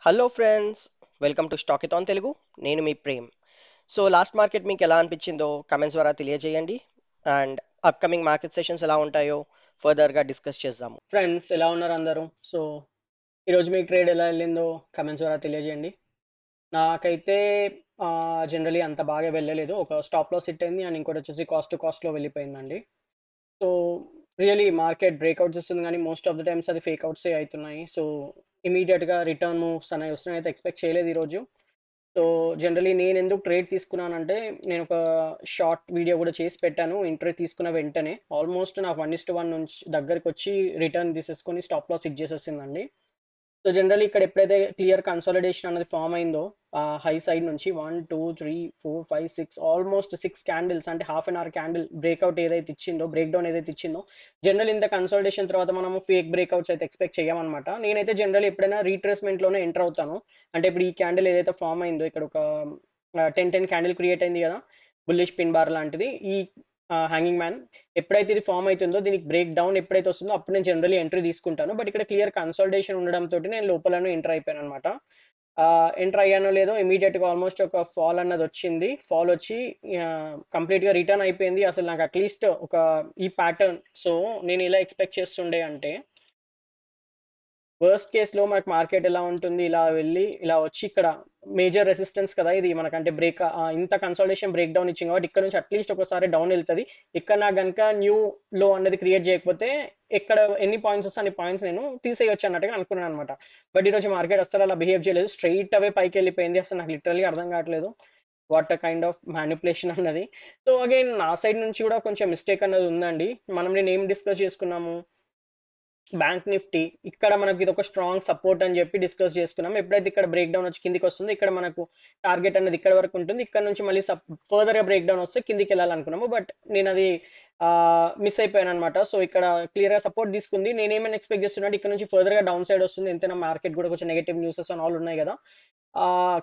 Hello friends, welcome to Stockathon Telugu. నేను మీ Prem. So last market మీకు ఎలా అనిపించిందో కమెంట్స్ ద్వారా తెలియజేయండి. అండ్ అప్కమింగ్ మార్కెట్ సెషన్స్ ఎలా ఉంటాయో ఫర్దర్గా డిస్కస్ చేద్దాము. ఫ్రెండ్స్ ఎలా ఉన్నారు అందరూ? సో ఈరోజు మీ ట్రేడ్ ఎలా వెళ్ళిందో కమెంట్స్ ద్వారా తెలియజేయండి. నాకైతే జనరలీ అంత బాగా వెళ్ళలేదు. ఒక స్టాప్ లాస్ హిట్ అయింది అండ్ ఇంకోటి వచ్చేసి కాస్ట్ టు కాస్ట్లో వెళ్ళిపోయిందండి. సో రియలీ మార్కెట్ బ్రేక్అవుట్స్ ఇస్తుంది కానీ మోస్ట్ ఆఫ్ ద టైమ్స్ అది ఫేక్ అవుట్సే అవుతున్నాయి. సో ఇమీడియట్గా రిటర్న్ మూవ్స్ అనేవి వస్తున్నాయి. అయితే ఎక్స్పెక్ట్ చేయలేదు ఈరోజు. సో జనరలీ నేను ఎందుకు ట్రేడ్ తీసుకున్నానంటే నేను ఒక షార్ట్ వీడియో కూడా చేసి పెట్టాను. ఎంట్రీ తీసుకున్న వెంటనే ఆల్మోస్ట్ నాకు 1:1 నుంచి దగ్గరికి వచ్చి రిటర్న్ తీసేసుకొని స్టాప్ లాస్ హిట్ చేసేసిందండి. సో జనరల్లీ ఇక్కడ ఎప్పుడైతే క్లియర్ కన్సాలిడేషన్ అనేది ఫామ్ అయిందో హై సైడ్ నుంచి 1 2 3 4 5 6 ఆల్మోస్ట్ 6 క్యాండిల్స్ అంటే half an hour candle breakout ఏదైతే ఇచ్చిందో, బ్రేక్ డౌన్ ఏదైతే ఇచ్చిందో, జనరల్ ఇంత కన్సాలిడేషన్ తర్వాత మనము ఫేక్ బ్రేక్అవుట్స్ అయితే ఎక్స్పెక్ట్ చేయమన్నమాట. నేనైతే జనరల్ ఎప్పుడైనా రీట్రేస్మెంట్లోనే ఎంటర్ అవుతాను. అంటే ఇప్పుడు ఈ క్యాండిల్ ఏదైతే ఫామ్ అయిందో ఇక్కడ ఒక 10 క్యాండిల్ క్రియేట్ అయింది కదా, బుల్లిష్ పిన్ బార్ లాంటిది. ఈ హ్యాంగింగ్ మ్యాన్ ఎప్పుడైతే ఇది ఫామ్ అవుతుందో దీనికి బ్రేక్ డౌన్ ఎప్పుడైతే వస్తుందో అప్పుడు నేను జనరల్లీ ఎంట్రీ తీసుకుంటాను. బట్ ఇక్కడ క్లియర్ కన్సాలిడేషన్ ఉండడంతో నేను లోపలను ఎంటర్ అయిపోయాను అనమాట. ఎంటర్ అయ్యానో లేదో ఇమీడియట్గా ఆల్మోస్ట్ ఒక ఫాల్ అన్నది వచ్చింది. ఫాల్ వచ్చి కంప్లీట్గా రిటర్న్ అయిపోయింది. అసలు నాకు అట్లీస్ట్ ఒక ఈ ప్యాటర్న్, సో నేను ఇలా ఎక్స్పెక్ట్ చేస్తుండే అంటే వర్స్ట్ కేస్లో మనకు మార్కెట్ ఎలా ఉంటుంది, ఇలా వెళ్ళి ఇలా వచ్చి ఇక్కడ మేజర్ రెసిస్టెన్స్ కదా ఇది మనకంటే బ్రేక్ ఇంత కన్సాలిడేషన్ బ్రేక్ డౌన్ ఇచ్చింది కాబట్టి ఇక్కడ నుంచి అట్లీస్ట్ ఒకసారి డౌన్ వెళ్తుంది. ఇక్కడ నాకు కనుక న్యూ లో అనేది క్రియేట్ చేయకపోతే ఎక్కడ ఎన్ని పాయింట్స్ వస్తే అన్ని పాయింట్స్ నేను తీసేయొచ్చు అన్నట్టుగా అనుకున్నాను అనమాట. బట్ ఈరోజు మార్కెట్ అసలు అలా బిహేవ్ చేయలేదు. స్ట్రైట్ అవే పైకి వెళ్ళిపోయింది. అసలు నాకు లిటరల్లీ అర్థం కావట్లేదు వాట్ కైండ్ ఆఫ్ మ్యానిపులేషన్ అన్నది. సో అగైన్ నా సైడ్ నుంచి కూడా కొంచెం మిస్టేక్ అన్నది ఉందండి. నేను ఏం డిస్కస్ చేసుకున్నాము, బ్యాంక్ నిఫ్టీ ఇక్కడ మనకి ఇది ఒక స్ట్రాంగ్ సపోర్ట్ అని చెప్పి డిస్కస్ చేసుకున్నాం. ఎప్పుడైతే ఇక్కడ బ్రేక్ డౌన్ వచ్చి కిందికి వస్తుందో ఇక్కడ మనకు టార్గెట్ అనేది ఇక్కడ వరకు ఉంటుంది. ఇక్కడ నుంచి మళ్ళీ ఫర్దర్గా బ్రేక్ డౌన్ వస్తే కిందికి వెళ్ళాలనుకున్నాము. బట్ నేను అది మిస్ అయిపోయాను అనమాట. సో ఇక్కడ క్లియర్గా సపోర్ట్ తీసుకుంది. నేనేమైనా ఎక్స్పెక్ట్ చేస్తున్నట్టు ఇక్కడ నుంచి ఫర్దర్గా డౌన్ సైడ్ వస్తుంది. ఎంతైనా మార్కెట్ కూడా కొంచెం నెగటివ్ న్యూసెస్ అండ్ ఆల్ ఉన్నాయి కదా.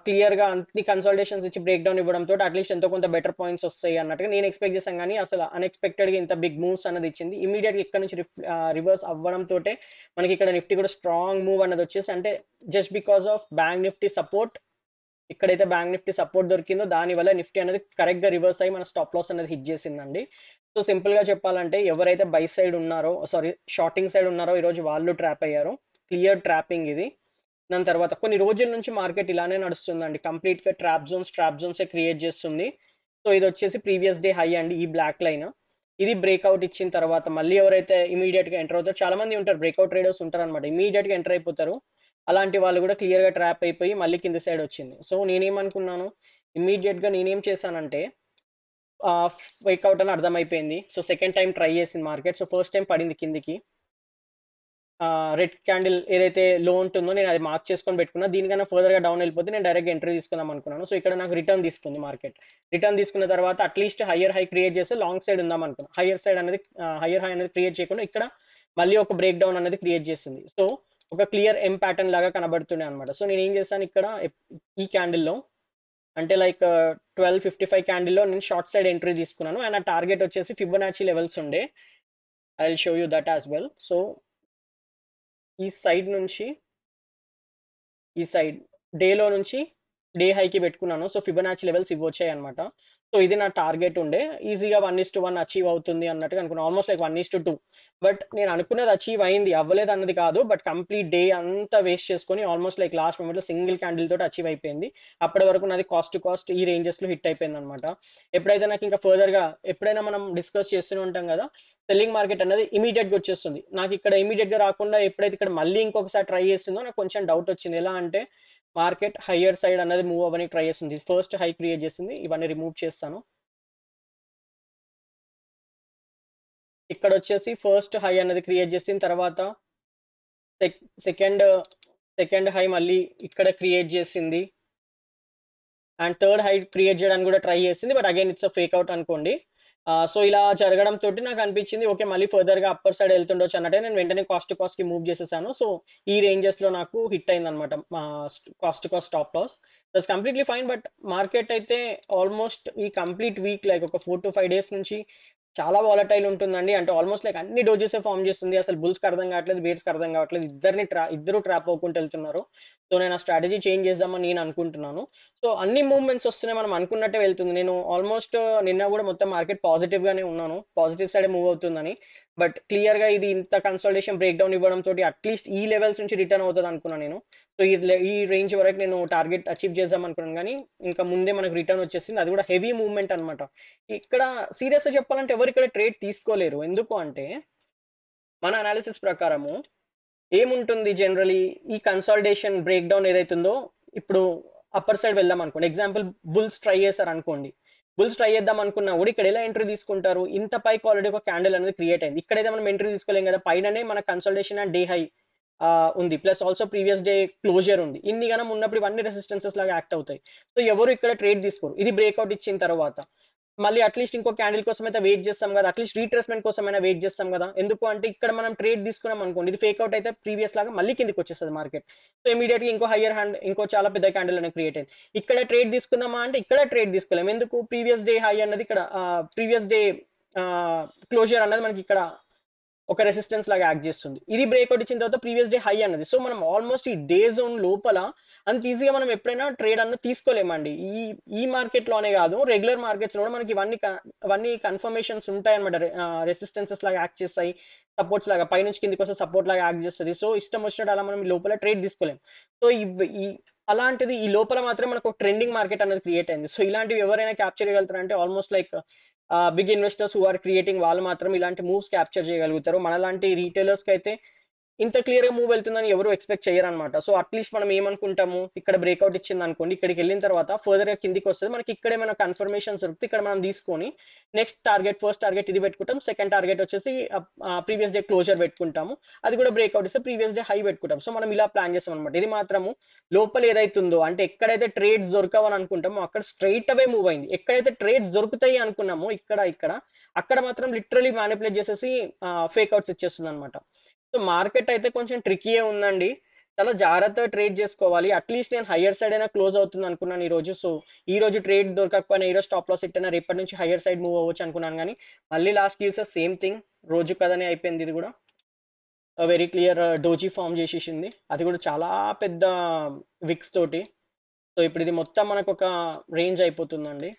క్లియర్గా అన్ని కన్సల్టేషన్స్ ఇచ్చి బ్రేక్ డౌన్ ఇవ్వడంతో అట్లీస్ట్ ఎంతో కొంత బెటర్ పాయింట్స్ వస్తాయి అన్నట్టుగా నేను ఎక్స్పెక్ట్ చేశాను. కానీ అసలు అన్ఎక్స్పెక్టెడ్గా ఇంత బిగ్ మూవ్స్ అన్నది ఇచ్చింది. ఇమీడియట్గా ఇక్కడ నుంచి రివర్స్ అవ్వడంతో మనకి ఇక్కడ నిఫ్టీ కూడా స్ట్రాంగ్ మూవ్ అన్నది వచ్చేసి, అంటే just because of bank Nifty support, ఇక్కడైతే బ్యాంక్ నిఫ్టీ సపోర్ట్ దొరికిందో దానివల్ల నిఫ్టీ అనేది కరెక్ట్గా రివర్స్ అయ్యి మన స్టాప్ లాస్ అనేది హిట్ చేసిందండి. సో సింపుల్గా చెప్పాలంటే ఎవరైతే బై సైడ్ ఉన్నారో, షార్టింగ్ సైడ్ ఉన్నారో ఈరోజు వాళ్ళు ట్రాప్ అయ్యారు. క్లియర్ ట్రాపింగ్ ఇది. దాని తర్వాత కొన్ని రోజుల నుంచి మార్కెట్ ఇలానే నడుస్తుందండి. కంప్లీట్గా ట్రాప్ జోన్సే క్రియేట్ చేస్తుంది. సో ఇది వచ్చేసి ప్రీవియస్ డే హై అండి, ఈ బ్లాక్ లైన్. ఇది బ్రేక్అవుట్ ఇచ్చిన తర్వాత మళ్ళీ ఎవరైతే ఇమీడియట్గా ఎంటర్ అవుతారో, చాలా మంది ఉంటారు బ్రేక్అవుట్ ట్రేడర్స్ ఉంటారు అనమాట, ఇమీడియట్గా ఎంటర్ అయిపోతారు. అలాంటి వాళ్ళు కూడా క్లియర్గా ట్రాప్ అయిపోయి మళ్ళీ కింది సైడ్ వచ్చింది. సో నేనేమనుకున్నాను, ఇమీడియట్గా నేనేం చేశానంటే బ్రేక్అవుట్ అని అర్థమైపోయింది. సో సెకండ్ టైం ట్రై చేసింది మార్కెట్. సో ఫస్ట్ టైం పడింది కిందికి. రెడ్ క్యాండిల్ ఏదైతే లో ఉంటుందో నేను అది మార్క్ చేసుకొని పెట్టుకున్నా. దీనికన్నా ఫర్దర్గా డౌన్ వెళ్ళిపోతే నేను డైరెక్ట్ ఎంట్రీ తీసుకుందాం అనుకున్నాను. సో ఇక్కడ నాకు రిటర్న్ తీసుకుంది మార్కెట్. రిటర్న్ తీసుకున్న తర్వాత అట్లీస్ట్ హయ్యర్ హై క్రియేట్ చేస్తే లాంగ్ సైడ్ ఉందాం అనుకున్నాను. హయ్యర్ హై అనేది క్రియేట్ చేయకుండా ఇక్కడ మళ్ళీ ఒక బ్రేక్ డౌన్ అనేది క్రియేట్ చేస్తుంది. సో ఒక క్లియర్ ఎం ప్యాటర్న్ లాగా కనబడుతుండే అనమాట. సో నేను ఏం చేశాను ఇక్కడ ఈ క్యాండిల్లో, అంటే లైక్ 12:55 క్యాండిల్లో నేను షార్ట్ సైడ్ ఎంట్రీ తీసుకున్నాను. అండ్ ఆ టార్గెట్ వచ్చేసి ఫిబొనాచి లెవెల్స్ ఉండే. I will show you that as well. So ఈ సైడ్ నుంచి ఈ సైడ్ డేలో నుంచి డే హైకి పెట్టుకున్నాను. సో ఫిబొనాచి లెవెల్స్ ఇవి వచ్చాయి అనమాట. సో ఇది నా టార్గెట్ ఉండే. ఈజీగా 1:1 అచీవ్ అవుతుంది అన్నట్టుగా అనుకున్నాను. Almost like 1:2. బట్ నేను అనుకున్నది అచీవ్ అయింది, అవ్వలేదు అన్నది కాదు. బట్ కంప్లీట్ డే అంతా వేస్ట్ చేసుకొని ఆల్మోస్ట్ లైక్ లాస్ట్ మూమెంట్లో సింగిల్ క్యాండిల్ తోటి అచీవ్ అయిపోయింది. అప్పటి వరకు నాది కాస్ట్ టు కాస్ట్ ఈ రేంజెస్లో హిట్ అయిపోయింది అనమాట. ఎప్పుడైతే నాకు ఇంకా ఫర్దర్గా ఎప్పుడైనా మనం డిస్కస్ చేస్తూనే ఉంటాం కదా, సెల్లింగ్ మార్కెట్ అనేది ఇమీడియట్గా వచ్చేస్తుంది. నాకు ఇక్కడ ఇమీడియట్గా రాకుండా ఎప్పుడైతే ఇక్కడ మళ్ళీ ఇంకొకసారి ట్రై చేస్తుందో నాకు కొంచెం డౌట్ వచ్చింది. ఎలా అంటే మార్కెట్ హయ్యర్ సైడ్ అనేది మూవ్ అవ్వడానికి ట్రై చేస్తుంది. ఫస్ట్ హై క్రియేట్ చేస్తుంది. ఇవన్నీ రిమూవ్ చేస్తాను. ఇక్కడ వచ్చేసి ఫస్ట్ హై అనేది క్రియేట్ చేసిన తర్వాత సెకండ్ సెకండ్ హై మళ్ళీ ఇక్కడ క్రియేట్ చేసింది. అండ్ థర్డ్ హై క్రియేట్ చేయడానికి కూడా ట్రై చేసింది. But again it's fake out అనుకోండి. సో ఇలా జరగడం తోటి నాకు అనిపించింది ఓకే మళ్ళీ ఫర్దర్గా అప్పర్ సైడ్ వెళ్తుండొచ్చు అన్నట్టే నేను వెంటనే కాస్ట్ టు కాస్ట్కి మూవ్ చేసేసాను. సో ఈ రేంజెస్లో నాకు హిట్ అయింది అనమాట cost to cost stop loss. That's completely fine. But market అయితే ఆల్మోస్ట్ ఈ కంప్లీట్ వీక్ లైక్ ఒక 4 to 5 days నుంచి చాలా వాలటైల్ ఉంటుందండి. అంటే ఆల్మోస్ట్ లైక్ అన్ని డోజెసే ఫార్మ్ చేస్తుంది. అసలు బుల్స్‌కి అర్థం కావట్లేదు, బేర్స్‌కి అర్థం కావట్లేదు. ఇద్దరు ట్రాప్ అవ్వుకుంటూ వెళ్తున్నారు. సో, నేను ఆ స్ట్రాటజీ చేంజ్ చేద్దామని నేను అనుకుంటున్నాను. సో, అన్ని మూవ్‌మెంట్స్ వస్తున్నాయి. మనం అనుకున్నట్టే వెళ్తుంది. నేను ఆల్మోస్ట్ నిన్న కూడా మొత్తం మార్కెట్ పాజిటివ్‌గానే ఉన్నాను. పాజిటివ్ సైడే మూవ్ అవుతుందని. బట్ క్లియర్‌గా ఇది ఇంత కన్సాలిడేషన్ బ్రేక్ డౌన్ ఇవ్వడంతోటి అట్‌లీస్ట్ ఈ లెవెల్స్ నుంచి రిటర్న్ అవుతది అనుకున్నా నేను. సో, ఈ రేంజ్ వరకు నేను టార్గెట్ అచీవ్ చేద్దాం అనుకున్నాను గానీ, ఇంకా ముందే మనకు రిటర్న్ వచ్చేసింది. అది కూడా హెవీ మూవ్‌మెంట్ అన్నమాట. ఇక్కడ సీరియస్‌గా చెప్పాలంటే ఎవరు ఇక్కడ ట్రేడ్ తీసుకోలేరు. ఎందుకు అంటే, మన అనాలిసిస్ ప్రకారము ఏముంటుంది జనరల్లీ ఈ కన్సాలిడేషన్ బ్రేక్ డౌన్ ఏదైతుందో ఇప్పుడు అప్పర్ సైడ్ వెళ్దాం అనుకోండి. ఎగ్జాంపుల్ బుల్స్ ట్రై చేశారనుకోండి. బుల్స్ ట్రై చేద్దాం అనుకున్నా కూడా ఇక్కడ ఎలా ఎంట్రీ తీసుకుంటారు? ఇంత పైకి ఆల్రెడీ ఒక క్యాండిల్ అనేది క్రియేట్ అయింది. ఇక్కడైతే మనం ఎంట్రీ తీసుకోలేం కదా! పైననే మన కన్సాలిడేషన్ అండ్ డే హై ఉంది. Plus also previous day closure ఉంది. ఇన్ని గనం ఉన్నప్పుడు ఇవన్నీ రెసిస్టెన్సెస్ లాగా యాక్ట్ అవుతాయి. సో, ఎవరు ఇక్కడ ట్రేడ్ తీసుకోరు. ఇది బ్రేక్‌ఔట్ ఇచ్చిన తర్వాత మళ్ళీ అట్‌లీస్ట్ ఇంకో క్యాండిల్ కోసమైతే వెయిట్ చేస్తాం గదా! అట్‌లీస్ట్ రీట్రేస్‌మెంట్ కోసమైనా వెయిట్ చేస్తాం గదా! ఎందుకు అంటే ఇక్కడ మనం ట్రేడ్ తీసుకున్నాం అనుకోండి. ఇది ఫేక్ ఔట్ అయితే ప్రీవియస్ లాగా మళ్ళీ కిందకొచ్చేస్తది మార్కెట్. సో, ఇమ్మీడియేట్‌గా ఇంకో హైయర్ హ్యాండ్ ఇంకో చాలా పెద్ద క్యాండిల్ అనేది క్రియేట్ అయింది. ఇక్కడ ట్రేడ్ తీసుకుందామా అంటే ఇక్కడ ట్రేడ్ తీసుకోలేం. ఎందుకు ప్రీవియస్ డే హై అన్నది ఇక్కడ ప్రీవియస్ డే క్లోజర్ అన్నది మనకి ఇక్కడ ఒక రెసిస్టెన్స్ లాగా యాక్ట్ చేస్తుంది. ఇది బ్రేక్‌ఔట్ ఇచ్చిన తర్వాత ప్రీవియస్ డే హై అన్నది. సో, మనం ఆల్మోస్ట్ ఈ డే జోన్ లోపల అంత ఈజీగా మనం ఎప్పుడైనా ట్రేడ్ అన్నది తీసుకోలేమండి. ఈ మార్కెట్‌లోనే కాదు రెగ్యులర్ మార్కెట్స్‌లో కూడా మనకి ఇవన్నీ కన్ఫర్మేషన్స్ ఉంటాయన్నమాట. రెసిస్టెన్సెస్ లాగా యాక్ట్ చేస్తాయి. సపోర్ట్స్ లాగా పైనుంచి కిందకొస్తే సపోర్ట్ లాగా యాక్ట్ చేస్తది. సో, ఇష్టం వచ్చినట్టు అలా మనం ఈ లోపల ట్రేడ్ తీసుకోలేం. సో, అలాంటిది ఈ లోపల మాత్రమే మనకు ఒక ట్రెండింగ్ మార్కెట్ అనేది క్రియేట్ అయింది. సో, ఇలాంటివి ఎవరైనా క్యాప్చర్ చేయగలుగుతారంటే almost like big investors who are creating వాళ్ళు మాత్రం ఇలాంటి మూవ్స్ క్యాప్చర్ చేయగలుగుతారు. మనలాంటి రిటైలర్స్‌కైతే ఇంత క్లియర్‌గా మూవ్ వెళ్తుందని ఎవరు ఎక్స్‌పెక్ట్ చేయరనమాట. సో, అట్‌లీస్ట్ మనం ఏమనుకుంటాము, ఇక్కడ బ్రేక్‌ఔట్ ఇచ్చిందనుకోండి, ఇక్కడికెళ్ళిన తర్వాత ఫర్దర్‌గా కిందికొస్తది. మనకి ఇక్కడేమైనా కన్ఫర్మేషన్స్ దొరికితే ఇక్కడ మనం తీసుకొని ఫస్ట్ టార్గెట్ ఇది పెట్టుకుంటాం. సెకండ్ టార్గెట్ వచ్చేసి ప్రీవియస్ డే క్లోజర్ పెట్టుకుంటాము. అది కూడా బ్రేక్‌ఔట్ ఇస్తే ప్రీవియస్ డే హై పెట్టుకుంటాం. సో, మనం ఇలా ప్లాన్ చేస్తామనమాట. ఇది మాత్రము లోపల ఏదైతుందో అంటే ఎక్కడైతే ట్రేడ్స్ దొరకవని అనుకుంటామో అక్కడ స్ట్రెయిట్ అవే మూవ్ అయింది. ఎక్కడైతే ట్రేడ్స్ దొరుకుతాయి అనుకున్నామో ఇక్కడ అక్కడ మాత్రం లిటరల్లీ మానిప్యులేట్ చేసేసి ఫేక్ ఔట్స్ ఇచ్చేస్తుందనమాట. సో, మార్కెట్ అయితే కొంచెం ట్రిక్కీయే ఉందండి. చాలా జాగ్రత్తగా ట్రేడ్ చేసుకోవాలి. అట్‌లీస్ట్ నేను హైయర్ సైడ్ అయినా క్లోజ్ అవుతుంది అనుకున్నాను ఈరోజు. సో, ఈరోజు ట్రేడ్ దొరకకపోయినా ఈరోజు స్టాప్ లాస్ హిట్ అయినా రేపటి నుంచి హైయర్ సైడ్ మూవ్ అవ్వచ్చు అనుకున్నాను గానీ, మళ్ళీ లాస్ట్ చూస్తే సేమ్ థింగ్. రోజు కథనే అయిపోయింది ఇది గూడా. వెరీ క్లియర్ డోజీ ఫార్మ్ చేసేసింది. అది కూడా చాలా పెద్ద విక్స్ తోటి. సో, ఇప్పుడు ఇది మొత్తం మనకొక రేంజ్ అయిపోతుందండి.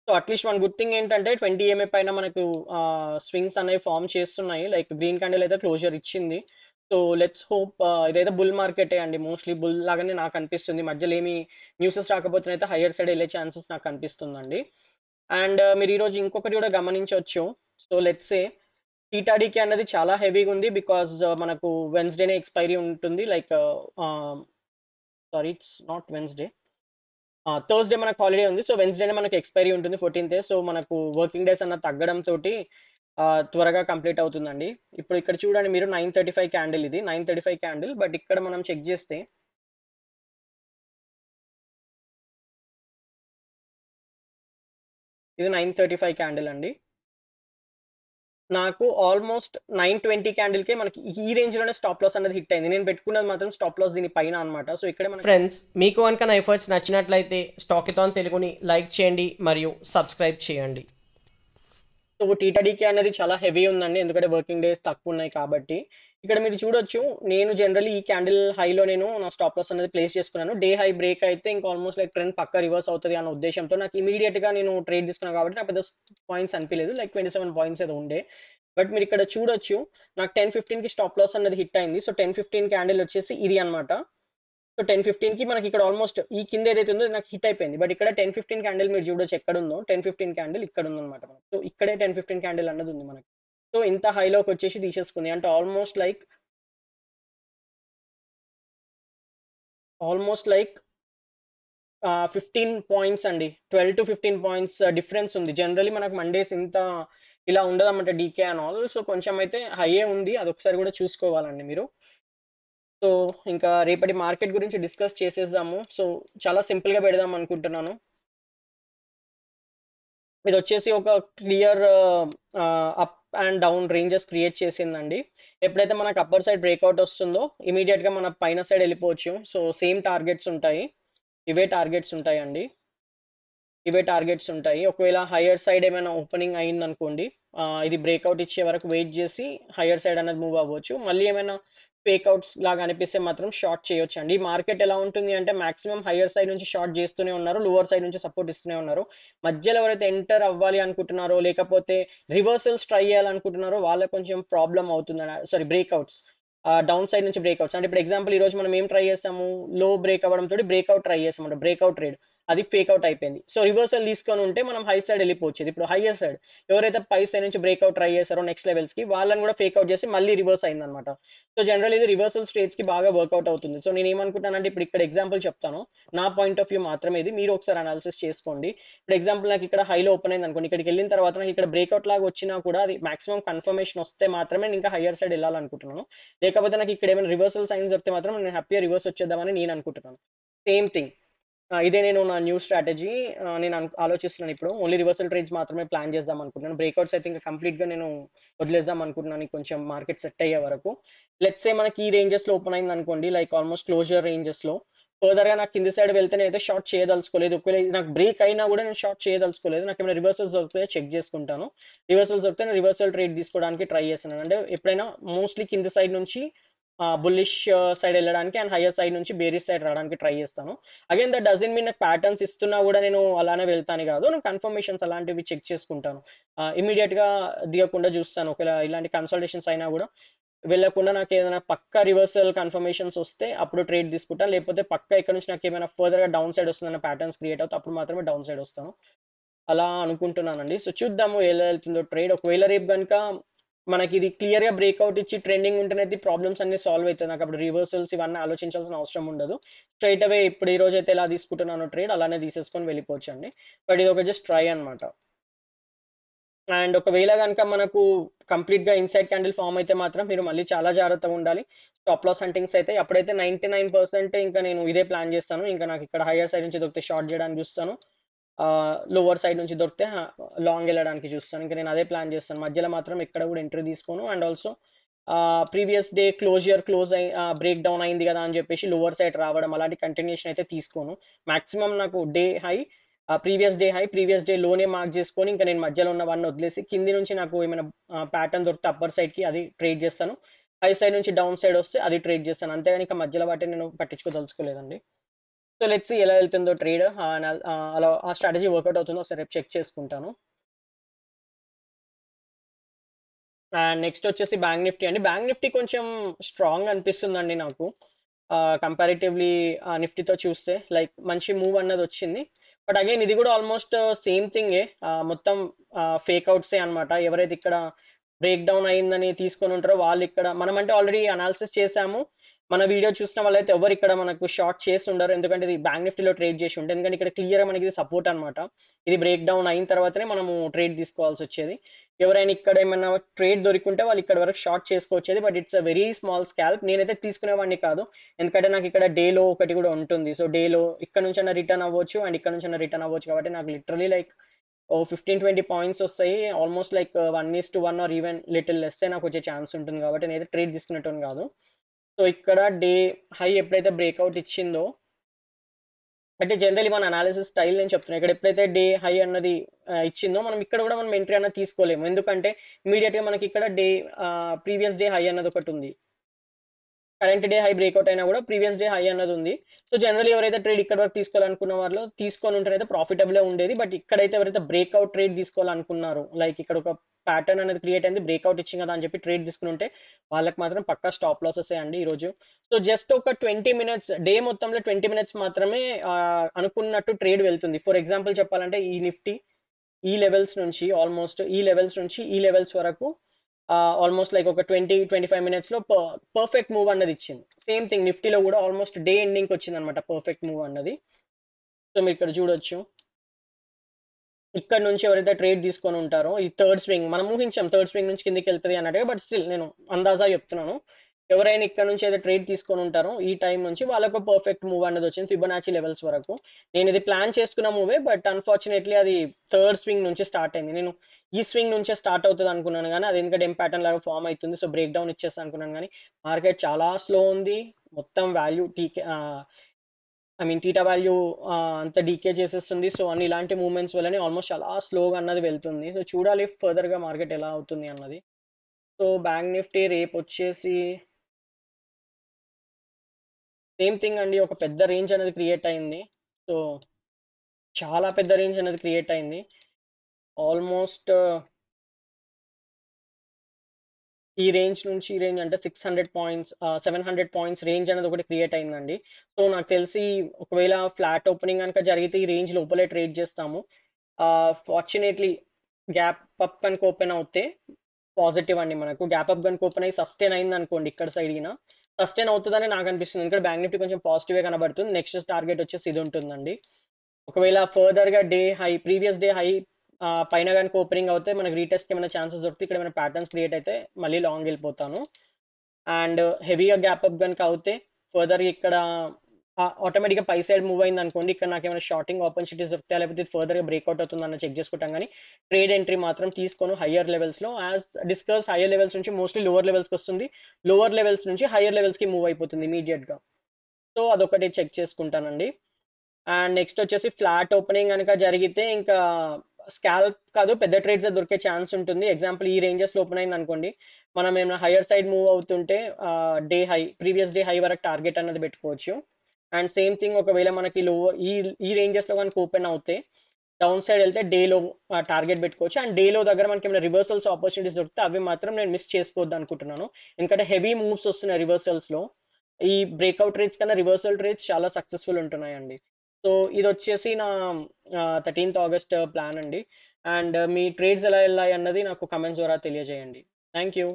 So, at least one good thing ఏంటంటే 20 ఈఎంఏ పైన మనకు స్వింగ్స్ అనేవి ఫార్మ్ చేస్తున్నాయి. లైక్ గ్రీన్ క్యాండిల్ అయితే క్లోజర్ ఇచ్చింది. సో, లెట్స్ హోప్ ఇదైతే బుల్ మార్కెటే అండి. మోస్ట్‌లీ బుల్ లాగానే నాకు అనిపిస్తుంది. మధ్యలో ఏమి న్యూసెస్ రాకపోతేనైతే హైయర్ సైడ్ ఎళ్ళే ఛాన్సెస్ నాకు కనిపిస్తుందండి. అండ్ మీరు ఈరోజు ఇంకొకటి కూడా గమనించొచ్చు. సో, లెట్స్ సే టీటాడీకే అన్నది చాలా హెవీగా ఉంది. బికాజ్ మనకు వెడ్నెస్‌డేనే ఎక్స్‌పైరీ ఉంటుంది. Like sorry it's not Wednesday. Thursday మనకు హాలిడే ఉంది. సో, వెడ్నెస్‌డేనే మనకు ఎక్స్‌పైరీ ఉంటుంది 14థ్. సో, మనకు వర్కింగ్ డేస్ అన్నది తగ్గడంతోటి త్వరగా కంప్లీట్ అవుతుందండి. ఇప్పుడు ఇక్కడ చూడండి మీరు 9:35 క్యాండిల్ ఇది. 9:35 క్యాండిల్. బట్ ఇక్కడ మనం చెక్ చేస్తే ఇది 9:35 క్యాండిల్ అండి. నాకు ఆల్మోస్ట్ 9:20 క్యాండిల్‌కే మనకి ఈ రేంజ్‌లోనే స్టాప్ లాస్ అనేది హిట్ అయింది. నేను పెట్టుకున్నది మాత్రం స్టాప్ లాస్ దీని పైన అన్నమాట. సో, ఇక్కడే మనకి ఫ్రెండ్స్, మీకు కనుక నా ఎఫర్ట్స్ నచ్చినట్లయితే స్టాకిథాన్ తెలుగుని లైక్ చేయండి మరియు సబ్స్క్రైబ్ చేయండి. సో, టీటీడీకే అనేది చాలా హెవీ ఉందండి. ఎందుకంటే వర్కింగ్ డేస్ తక్కువున్నాయి కాబట్టి. ఇక్కడ మీరు చూడొచ్చు నేను జనరల్లీ ఈ క్యాండిల్ హైలో నేను నా స్టాప్ లాస్ అనేది ప్లేస్ చేసుకున్నాను. డే హై బ్రేక్ అయితే ఇంకా ఆల్మోస్ట్ లైక్ ట్రెండ్ పక్కా రివర్స్ అవుతది అన్న ఉద్దేశ్యంతో నాకు ఇమ్మీడియేట్‌గా నేను ట్రేడ్ తీసుకున్నాను కాబట్టి నాకు పెద్ద పాయింట్స్ అనిపియలేదు. లైక్ 27 పాయింట్స్ ఏదో ఉండే. బట్ మీరు ఇక్కడ చూడొచ్చు నాకు 10:15కి స్టాప్ లాస్ అనేది హిట్ అయింది. సో, 10:15 క్యాండిల్ వచ్చేసి ఇది అన్నమాట. సో, 10:15కి మనకి ఇక్కడ ఆల్మోస్ట్ ఈ కింద ఏదైతే ఉందో నాకు హిట్ అయిపోయింది. బట్ ఇక్కడ 10:15 క్యాండిల్ మీరు చూడొచ్చు ఎక్కడుందో 10:15 క్యాండిల్ ఇక్కడ ఉందన్నమాట మనకి. సో, ఇక్కడే 10:15 క్యాండిల్ అన్నది ఉంది మనకి. సో, ఇంత హైలోకి వచ్చేసి తీసేసుకుంది. అంటే ఆల్మోస్ట్ లైక్ 15 పాయింట్స్ అండి. 12-15 పాయింట్స్ డిఫరెన్స్ ఉంది. జనరల్లీ మనకు మండేస్ ఇంత ఇలా ఉండదన్నమాట డీకే అండ్ ఆల్. సో, కొంచెం అయితే హైయే ఉంది. అదొకసారి కూడా చూసుకోవాలండి మీరు. సో, ఇంకా రేపటి మార్కెట్ గురించి డిస్కస్ చేసేద్దాము. సో, చాలా సింపుల్‌గా పెడదాం అనుకుంటున్నాను. ఇది వచ్చేసి ఒక clear up and down ranges create చేసిందండి. ఎప్పుడైతే మనకు అప్పర్ సైడ్ బ్రేక్అవుట్ వస్తుందో ఇమీడియట్గా మన పైన సైడ్ వెళ్ళిపోవచ్చు. సో సేమ్ టార్గెట్స్ ఉంటాయి, ఇవే టార్గెట్స్ ఉంటాయండి, ఇవే టార్గెట్స్ ఉంటాయి. ఒకవేళ హయ్యర్ సైడ్ ఏమైనా ఓపెనింగ్ అయిందనుకోండి, ఇది బ్రేక్అవుట్ ఇచ్చే వరకు వెయిట్ చేసి హయ్యర్ సైడ్ అనేది మూవ్ అవ్వచ్చు. మళ్ళీ ఏమైనా ఫేక్అవుట్స్ లాగా అనిపిస్తే మాత్రం షార్ట్ చేయొచ్చు అండి. మార్కెట్ ఎలా ఉంటుంది అంటే మాక్సిమం హయ్యర్ సైడ్ నుంచి షార్ట్ చేస్తూనే ఉన్నారు, లోవర్ సైడ్ నుంచి సపోర్ట్ ఇస్తూనే ఉన్నారు. మధ్యలో ఎవరైతే ఎంటర్ అవ్వాలి అనుకుంటున్నారో లేకపోతే రివర్సల్స్ ట్రై చేయాలనుకుంటున్నారో వాళ్ళకి కొంచెం ప్రాబ్లం అవుతుంది. సారీ, బ్రేక్అవుట్స్ డౌన్ సైడ్ నుంచి బ్రేక్అవుట్స్ అంటే ఇప్పుడు ఎగ్జాంపుల్ ఈ రోజు మనం ఏం ట్రై చేస్తాము, లో బ్రేక్ అవ్వడంతో బ్రేక్అవుట్ ట్రై చేస్తాం, బ్రేక్అవుట్ ట్రేడ్ అది ఫేక్అవుట్ అయిపోయింది. సో రివర్సల్ తీసుకొని ఉంటే మనం హై సైడ్ వెళ్ళిపోవచ్చు. ఇప్పుడు హైయర్ సైడ్ ఎవరైతే పై సైడ్ నుంచి బ్రేక్అవుట్ ట్రై చేస్తారో నెక్స్ట్ లెవెల్స్కి వాళ్ళని కూడా ఫేక్అవుట్ చేసి మళ్ళీ రివర్స్ అయిందనమాట. సో జనరల్ ఇది రివర్సల్ స్టేట్స్కి బాగా వర్కౌట్ అవుతుంది. సో నేను ఏమనుకుంటానంటే ఇప్పుడు ఇక్కడ ఎగ్జాంపుల్ చెప్తాను, నా పాయింట్ ఆఫ్ వ్యూ మాత్రమే ఇది, మీరు ఒకసారి అనాలిసిస్ చేసుకోండి. ఇప్పుడు ఎగ్జాంపుల్ నాకు ఇక్కడ హైలో ఓపెన్ అయింది అనుకోండి, ఇక్కడికి వెళ్ళిన తర్వాత నాకు ఇక్కడ బ్రేక్అవుట్ లాగా వచ్చినా కూడా అది మాక్సిమం కన్ఫర్మేషన్ వస్తే మాత్రమే నేను ఇంకా హైయర్ సైడ్ వెళ్ళాలనుకుంటున్నాను. లేకపోతే నాకు ఇక్కడ ఏమైనా రివర్సల్ సైన్స్ వస్తే మాత్రం నేను హ్యాపీగా రివర్స్ వచ్చేద్దామని నేను అనుకుంటున్నాను. సేమ్ థింగ్, ఇదే నేను నా న్యూ స్ట్రాటజీ నేను ఆలోచిస్తున్నాను. ఇప్పుడు ఓన్లీ రివర్సల్ ట్రేడ్స్ మాత్రమే ప్లాన్ చేద్దాం అనుకుంటున్నాను. బ్రేక్అవుట్స్ అయితే ఇంకా కంప్లీట్గా నేను వదిలేద్దాం అనుకుంటున్నాను, కొంచెం మార్కెట్ సెట్ అయ్యే వరకు. లెట్స్ సే మనకి ఈ రేంజెస్లో ఓపెన్ అయింది అనుకోండి, లైక్ ఆల్మోస్ట్ క్లోజర్ రేంజెస్లో. ఫర్దర్గా నాకు కింది సైడ్ వెళ్తే నేనైతే షార్ట్ చేయదలుచుకోలేదు. ఒకవేళ ఇది నాకు బ్రేక్ అయినా కూడా నేను షార్ట్ చేయదలుచుకోలేదు. నాకు ఏమైనా రివర్సల్స్ దొరికితే చెక్ చేసుకుంటాను. రివర్సల్స్ దొరికితే నేను రివర్సల్ ట్రేడ్ తీసుకోవడానికి ట్రై చేస్తున్నాను. అంటే ఎప్పుడైనా మోస్ట్లీ కింది సైడ్ నుంచి బుల్లిష్ సైడ్ వెళ్ళడానికి అండ్ హయ్యర్ సైడ్ నుంచి బేరిష్ సైడ్ రావడానికి ట్రై చేస్తాను. అగైన్ దట్ డజన్ మీన్ నాకు ప్యాటర్న్స్ ఇస్తున్నా కూడా నేను అలానే వెళ్తాను కాదు, నేను కన్ఫర్మేషన్స్ అలాంటివి చెక్ చేసుకుంటాను. ఇమీడియట్గా దిగకుండా చూస్తాను. ఒకవేళ ఇలాంటి కన్సల్టేషన్స్ అయినా కూడా వెళ్ళకుండా నాకు ఏదైనా పక్కా రివర్సల్ కన్ఫర్మేషన్స్ వస్తే అప్పుడు ట్రేడ్ తీసుకుంటాను. లేకపోతే పక్కా ఇక్కడ నుంచి నాకు ఏమైనా ఫర్దర్గా డౌన్ సైడ్ వస్తుందన్న ప్యాటర్న్స్ క్రియేట్ అవుతాయి, అప్పుడు మాత్రమే డౌన్ సైడ్ వస్తాను. అలా అనుకుంటున్నానండి. సో చూద్దాము ఎలా వెళ్తుందో ట్రేడ్. ఒకవేళ రేపు కనుక మనకి ఇది క్లియర్గా బ్రేక్అవుట్ ఇచ్చి ట్రెండింగ్ ఉంటేనైతే ప్రాబ్లమ్స్ అన్ని సాల్వ్ అవుతాయి. నాకు అప్పుడు రివర్సల్స్ ఇవన్నీ ఆలోచించాల్సిన అవసరం ఉండదు. స్ట్రైట్ అవే ఇప్పుడు ఈ రోజు అయితే ఎలా తీసుకుంటున్నాను ట్రేడ్ అలానే తీసేసుకొని వెళ్ళిపోవచ్చు అండి. బట్ ఇది ఒక జస్ట్ ట్రై అనమాట. అండ్ ఒకవేళ కనుక మనకు కంప్లీట్గా ఇన్సైడ్ క్యాండిల్ ఫామ్ అయితే మాత్రం మీరు మళ్ళీ చాలా జాగ్రత్తగా ఉండాలి. స్టాప్ లాస్ హంటింగ్స్ అయితే అప్పుడైతే 99% ఇంకా నేను ఇదే ప్లాన్ చేస్తాను. ఇంకా నాకు ఇక్కడ హైయర్ సైడ్ నుంచి దొరికితే షార్ట్ చేయడానికి చూస్తాను, లోవర్ సైడ్ నుంచి దొరికితే లాంగ్ వెళ్ళడానికి చూస్తాను. ఇంకా నేను అదే ప్లాన్ చేస్తాను. మధ్యలో మాత్రం ఎక్కడ కూడా ఎంట్రీ తీసుకోను. And also previous day close అయి బ్రేక్ డౌన్ అయింది కదా అని చెప్పేసి లోవర్ సైడ్ రావడం అలాంటి కంటిన్యూషన్ అయితే తీసుకోను. మాక్సిమం నాకు డే హై ప్రీవియస్ డే లోనే మార్క్ చేసుకొని ఇంకా నేను మధ్యలో ఉన్న వన్ వదిలేసి కింది నుంచి నాకు ఏమైనా ప్యాటర్న్ దొరికితే అప్పర్ సైడ్కి అది ట్రేడ్ చేస్తాను. హై సైడ్ నుంచి డౌన్ సైడ్ వస్తే అది ట్రేడ్ చేస్తాను. అంతేగాని ఇంకా మధ్యలో వాటిని నేను పట్టించుకోదలుచుకోలేదండి. సో లెట్స్ ఎలా వెళ్తుందో ట్రేడ్, అలా ఆ స్ట్రాటజీ వర్కౌట్ అవుతుందో ఒకసారి రేపు చెక్ చేసుకుంటాను. అండ్ నెక్స్ట్ వచ్చేసి బ్యాంక్ నిఫ్టీ అండి. బ్యాంక్ నిఫ్టీ కొంచెం స్ట్రాంగ్ అనిపిస్తుందండి నాకు కంపారిటివ్లీ నిఫ్టీతో చూస్తే. లైక్ మంచి మూవ్ అన్నది వచ్చింది. బట్ అగైన్ ఇది కూడా ఆల్మోస్ట్ సేమ్ థింగే, మొత్తం ఫేక్ అవుట్సే అనమాట. ఎవరైతే ఇక్కడ బ్రేక్ డౌన్ అయిందని తీసుకొని ఉంటారో వాళ్ళు ఇక్కడ మనమంటే ఆల్రెడీ అనాలిసిస్ చేసాము. మన వీడియో చూసిన వాళ్ళైతే ఎవరు ఇక్కడ మనకు షార్ట్ చేసి ఉండరు, ఎందుకంటే ఇది బ్యాంక్ నిఫ్టీలో ట్రేడ్ చేసి ఉంటుంది. ఎందుకంటే ఇక్కడ క్లియర్గా మనకి ఇది సపోర్ట్ అనమాట. ఇది బ్రేక్ డౌన్ అయిన తర్వాతనే మనము ట్రేడ్ తీసుకోవాల్సి వచ్చేది. ఎవరైనా ఇక్కడ ఏమైనా ట్రేడ్ దొరికింటే వాళ్ళు ఇక్కడ వరకు షార్ట్ చేసుకోవచ్చేది. But it's a very small scalp. నేనైతే తీసుకునేవాడిని కాదు, ఎందుకంటే నాకు ఇక్కడ డేలో ఒకటి కూడా ఉంటుంది. సో డేలో ఇక్కడ నుంచి అన్న రిటర్న్ అవ్వచ్చు అండ్ ఇక్కడ నుంచి అన్న రిటర్న్ అవ్వచ్చు. కాబట్టి నాకు లిటరలీ లైక్ 15-20 పాయింట్స్ వస్తాయి. Almost like 1:1 or even little less నాకు వచ్చే ఛాన్స్ ఉంటుంది. కాబట్టి నేనైతే ట్రేడ్ తీసుకునేటోని కాదు. సో ఇక్కడ డే హై ఎప్పుడైతే బ్రేక్అవుట్ ఇచ్చిందో, అంటే జనరల్లీ మన అనాలిసిస్ స్టైల్ నేను చెప్తున్నాను, ఇక్కడ ఎప్పుడైతే డే హై అన్నది ఇచ్చిందో మనం ఇక్కడ కూడా మనం ఎంట్రీ అన్నది తీసుకోలేము. ఎందుకంటే ఇమీడియట్గా మనకి ఇక్కడ ప్రీవియస్ డే హై అన్నది ఒకటి ఉంది. కరెంట్ డే హై బ్రేక్అవుట్ అయినా కూడా ప్రీవియస్ డే హై అన్నది ఉంది. సో జనరల్లీ ఎవరైతే ట్రేడ్ ఇక్కడ వరకు తీసుకోవాలనుకున్న వాళ్ళు తీసుకొని ఉంటే ప్రాఫిటబుల్ ఉండేది. బట్ ఇక్కడైతే ఎవరైతే బ్రేక్అవుట్ ట్రేడ్ తీసుకోవాలనుకున్నారో, లైక్ ఇక్కడ ఒక ప్యాటర్న్ అనేది క్రియేట్ అయింది, బ్రేక్అవుట్ ఇచ్చింది కదా అని చెప్పి ట్రేడ్ తీసుకుని ఉంటే వాళ్ళకి మాత్రం పక్కా స్టాప్ లాస్ వస్తాయండి ఈరోజు. సో జస్ట్ ఒక 20 మినిట్స్, డే మొత్తంలో 20 మినిట్స్ మాత్రమే అనుకున్నట్టు ట్రేడ్ వెళ్తుంది. ఫర్ ఎగ్జాంపుల్ చెప్పాలంటే ఈ నిఫ్టీ ఈ లెవెల్స్ నుంచి ఈ లెవెల్స్ వరకు ఆల్మోస్ట్ లైక్ ఒక 20-25 మినిట్స్లో పర్ఫెక్ట్ మూవ్ అన్నది ఇచ్చింది. సేమ్ థింగ్ నిఫ్టీలో కూడా ఆల్మోస్ట్ డే ఎండింగ్కి వచ్చింది అనమాట పర్ఫెక్ట్ మూవ్ అన్నది. సో మీరు ఇక్కడ చూడొచ్చు, ఇక్కడ నుంచి ఎవరైతే ట్రేడ్ తీసుకొని ఉంటారో ఈ థర్డ్ స్వింగ్ మనం ఊహించాం, థర్డ్ స్వింగ్ నుంచి కిందికి వెళ్తుంది అన్నట్టుగా. బట్ స్టిల్ నేను అందాజా చెప్తున్నాను, ఎవరైనా ఇక్కడ నుంచి అయితే ట్రేడ్ తీసుకొని ఉంటారో ఈ టైం నుంచి వాళ్ళకు పర్ఫెక్ట్ మూవ్ అనేది వచ్చింది ఫిబొనాచి లెవెల్స్ వరకు. నేను ఇది ప్లాన్ చేసుకున్న మూవే, బట్ అన్ఫార్చునేట్లీ అది థర్డ్ స్వింగ్ నుంచి స్టార్ట్ అయింది. నేను ఈ స్వింగ్ నుంచే స్టార్ట్ అవుతుంది అనుకున్నాను కానీ అది ఎందుకంటే ఎం ప్యాటర్న్ లాగా ఫామ్ అవుతుంది, సో బ్రేక్ డౌన్ ఇచ్చేస్తాను అనుకున్నాను కానీ మార్కెట్ చాలా స్లో ఉంది. మొత్తం వాల్యూ టీటా వాల్యూ అంత డీకే చేసేస్తుంది. సో అన్ని ఇలాంటి మూవ్మెంట్స్ వల్లనే ఆల్మోస్ట్ చాలా స్లోగా అన్నది వెళ్తుంది. సో చూడాలి ఫర్దర్గా మార్కెట్ ఎలా అవుతుంది అన్నది. సో బ్యాంక్ నిఫ్టీ రేపు వచ్చేసి సేమ్ థింగ్ అండి, ఒక పెద్ద రేంజ్ అనేది క్రియేట్ అయింది. సో చాలా పెద్ద రేంజ్ అనేది క్రియేట్ అయింది. ఆల్మోస్ట్ ఈ రేంజ్ నుంచి ఈ రేంజ్ అంటే 600 పాయింట్స్ 700 పాయింట్స్ రేంజ్ అనేది ఒకటి క్రియేట్ అయిందండి. సో నాకు తెలిసి ఒకవేళ ఫ్లాట్ ఓపెనింగ్ కనుక జరిగితే ఈ రేంజ్ లోపలే ట్రేడ్ చేస్తాము. ఫార్చునేట్లీ గ్యాప్ అప్ కనుక ఓపెన్ అవుతే పాజిటివ్ అండి. మనకు గ్యాప్ అప్ కనుక ఓపెన్ అయ్యి సస్టైన్ అయింది అనుకోండి ఇక్కడ సైడ్ అయినా సస్టైన్ అవుతుందని నాకు అనిపిస్తుంది. ఎందుకంటే బ్యాంక్ నిఫ్టీ కొంచెం పాజిటివ్గా కనబడుతుంది. నెక్స్ట్ టార్గెట్ వచ్చేసి ఇది ఉంటుందండి. ఒకవేళ ఫర్దర్గా day high previous day high పైన కనుక ఓపెనింగ్ అవుతే మనకి రీటెస్ట్ ఏమైనా ఛాన్సెస్ దొరికితే ఇక్కడ ఏమైనా ప్యాటర్న్స్ క్రియేట్ అయితే మళ్ళీ లాంగ్ వెళ్ళిపోతాను. అండ్ హెవీగా గ్యాప్ అప్ కనుక అవుతే ఫర్దర్ ఇక్కడ ఆటోమేటిక్గా పై సైడ్ మూవ్ అయింది అనుకోండి, ఇక్కడ నాకు ఏమైనా షార్టింగ్ ఆపర్చునిటీస్ దొరుకుతాయి లేకపోతే ఫర్దర్గా బ్రేక్అవుట్ అవుతుందన్న చెక్ చేసుకుంటాం. కానీ ట్రేడ్ ఎంట్రీ మాత్రం తీసుకోను హయ్యర్ లెవెల్స్లో. యాజ్ డిస్కస్ హయ్యర్ లెవెల్స్ నుంచి మోస్ట్లీ లోవర్ లెవెల్స్కి వస్తుంది, లోవర్ లెవెల్స్ నుంచి హయ్యర్ లెవెల్స్కి మూవ్ అయిపోతుంది ఇమీడియట్గా. సో అదొకటి చెక్ చేసుకుంటానండి. అండ్ నెక్స్ట్ వచ్చేసి ఫ్లాట్ ఓపెనింగ్ కనుక జరిగితే ఇంకా స్కాల్ప్ కాదు పెద్ద ట్రేడ్స్ దొరికే ఛాన్స్ ఉంటుంది. ఎగ్జాంపుల్ ఈ రేంజెస్లో ఓపెన్ అయింది అనుకోండి, మనం ఏమైనా హయ్యర్ సైడ్ మూవ్ అవుతుంటే day high previous day high వరకు టార్గెట్ అన్నది పెట్టుకోవచ్చు. అండ్ సేమ్ థింగ్ ఒకవేళ మనకి లో ఈ రేంజెస్లో కనుక ఓపెన్ అవుతే డౌన్ సైడ్ వెళ్తే డేలో టార్గెట్ పెట్టుకోవచ్చు. అండ్ డేలో దగ్గర మనకి ఏమైనా రివర్సల్స్ ఆపర్చునిటీస్ దొరికితే అవి మాత్రం నేను మిస్ చేసుకోవద్దు అనుకుంటున్నాను. ఎందుకంటే హెవీ మూవ్స్ వస్తున్నాయి రివర్సల్స్లో. ఈ బ్రేక్అవుట్ ట్రేడ్స్ కన్నా రివర్సల్ ట్రేడ్స్ చాలా సక్సెస్ఫుల్ ఉంటున్నాయండి. సో ఇది వచ్చేసి నా 13th ఆగస్ట్ ప్లాన్ అండి. అండ్ మీ ట్రేడ్స్ ఎలా వెళ్ళాయి అన్నది నాకు కమెంట్స్ ద్వారా తెలియజేయండి. Thank you.